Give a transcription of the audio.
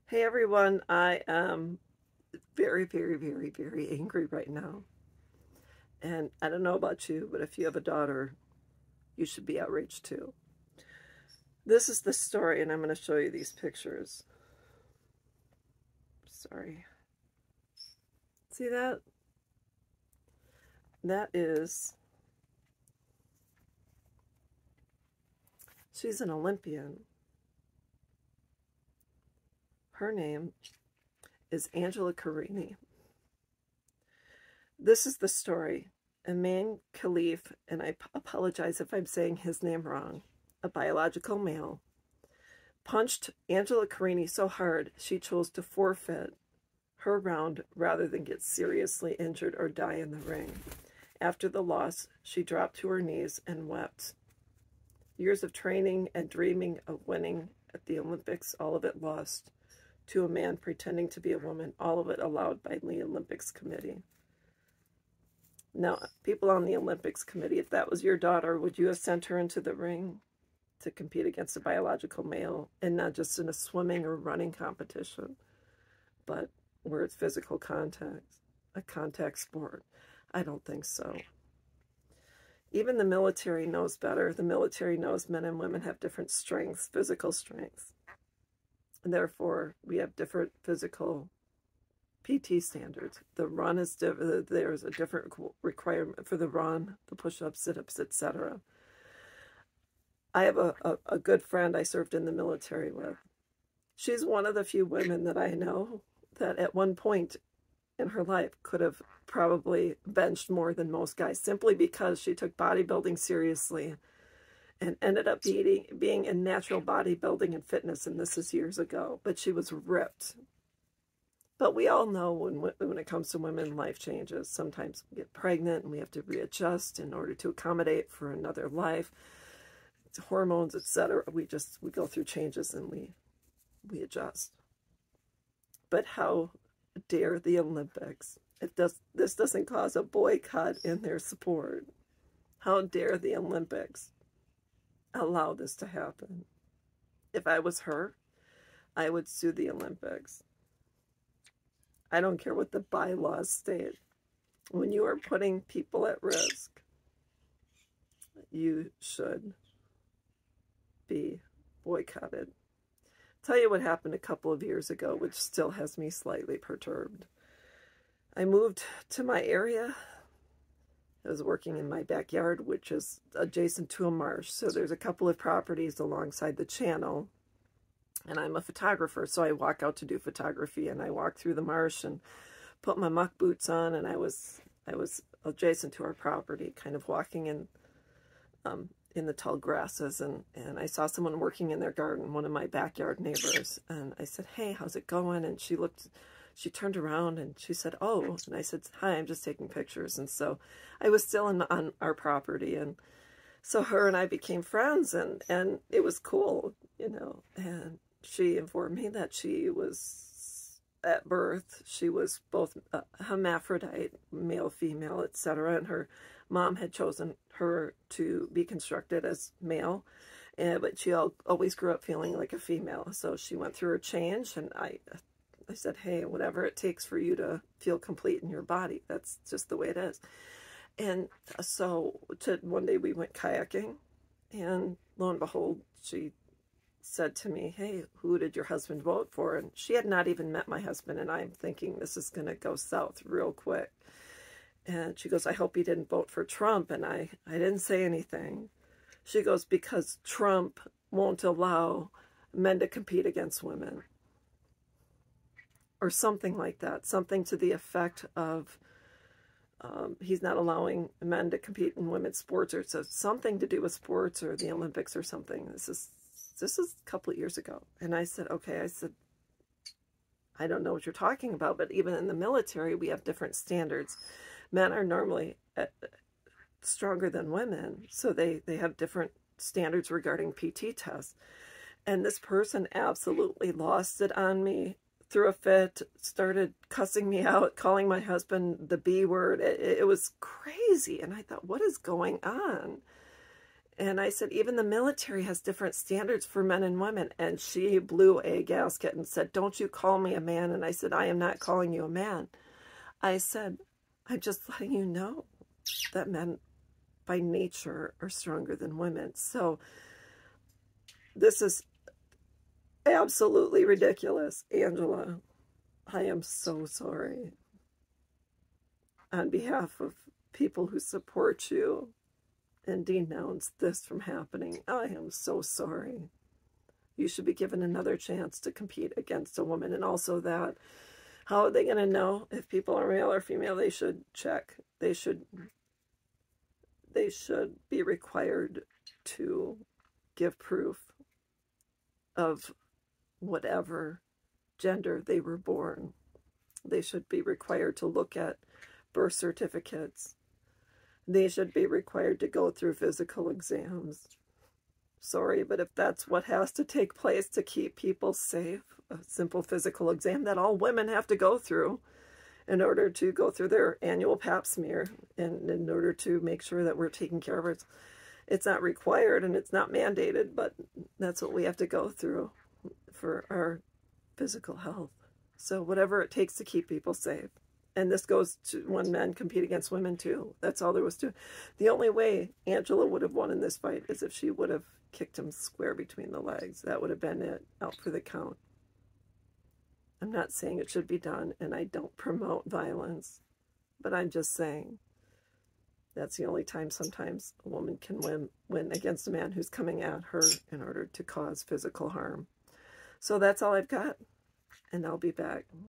Hey everyone, I am very, very, very, very angry right now. And I don't know about you, but if you have a daughter, you should be outraged too. This is the story, and I'm going to show you these pictures. Sorry. See that? She's an Olympian. Her name is Angela Carini. This is the story. Aman Khalif, and I apologize if I'm saying his name wrong, a biological male, punched Angela Carini so hard she chose to forfeit her round rather than get seriously injured or die in the ring. After the loss, she dropped to her knees and wept. Years of training and dreaming of winning at the Olympics, all of it lost to a man pretending to be a woman, all of it allowed by the Olympics Committee. Now, people on the Olympics Committee, if that was your daughter, would you have sent her into the ring to compete against a biological male, and not just in a swimming or running competition, but where it's physical contact, a contact sport? I don't think so. Even the military knows better. The military knows men and women have different strengths, physical strengths. And therefore, we have different physical PT standards. The run is different. There's a different requirement for the run, the push-ups, sit-ups, etc. I have a good friend I served in the military with. She's one of the few women that I know that at one point in her life could have probably benched more than most guys, simply because she took bodybuilding seriously and ended up being in natural bodybuilding and fitness, and this is years ago, but she was ripped. But we all know when it comes to women, life changes. Sometimes we get pregnant and we have to readjust in order to accommodate for another life. It's hormones, etc. We go through changes and we adjust. But how dare the Olympics? This doesn't cause a boycott in their support. How dare the Olympics allow this to happen? If I was her, I would sue the Olympics. I don't care what the bylaws state. When you are putting people at risk, you should be boycotted. Tell you what happened a couple of years ago, which still has me slightly perturbed. I moved to my area. I was working in my backyard, which is adjacent to a marsh. So there's a couple of properties alongside the channel. And I'm a photographer, so I walk out to do photography, and I walk through the marsh and put my muck boots on, and I was adjacent to our property, kind of walking in the tall grasses, and I saw someone working in their garden, one of my backyard neighbors, and I said, "Hey, how's it going?" And she turned around and she said, "Oh," and I said, "Hi, I'm just taking pictures." And so I was still on our property, and so her and I became friends, and it was cool, you know. And she informed me that she was, at birth, she was both hermaphrodite, male, female, etc. And her mom had chosen her to be constructed as male, but she always grew up feeling like a female. So she went through her change, and I said, "Hey, whatever it takes for you to feel complete in your body, that's just the way it is." And so one day we went kayaking, and lo and behold, she said to me, "Hey, who did your husband vote for?" And she had not even met my husband, and I'm thinking this is going to go south real quick. And she goes, "I hope he didn't vote for Trump." And I didn't say anything. She goes, "Because Trump won't allow men to compete against women." Or something like that, something to the effect of he's not allowing men to compete in women's sports, or so something to do with sports or the Olympics or something. This is a couple of years ago. And I said, "Okay," I said, "I don't know what you're talking about, but even in the military, we have different standards. Men are normally stronger than women, so they have different standards regarding PT tests." And this person absolutely lost it on me, threw a fit, started cussing me out, calling my husband the B word. It was crazy. And I thought, what is going on? And I said, even the military has different standards for men and women. And she blew a gasket and said, don't you call me a man. And I said, I am not calling you a man. I said, I'm just letting you know that men by nature are stronger than women. So this is absolutely ridiculous, Angela. I am so sorry. On behalf of people who support you and denounce this from happening, I am so sorry. You should be given another chance to compete against a woman. And also that, how are they going to know if people are male or female? They should check. They should be required to give proof of whatever gender they were born. They should be required to look at birth certificates. They should be required to go through physical exams. Sorry, but if that's what has to take place to keep people safe, a simple physical exam that all women have to go through in order to go through their annual pap smear and in order to make sure that we're taking care of it. It's not required and it's not mandated, but that's what we have to go through for our physical health. So whatever it takes to keep people safe. And this goes to when men compete against women too. That's all there was to it. The only way Angela would have won in this fight is if she would have kicked him square between the legs. That would have been it, out for the count. I'm not saying it should be done, and I don't promote violence, but I'm just saying that's the only time sometimes a woman can win against a man who's coming at her in order to cause physical harm. So that's all I've got, and I'll be back.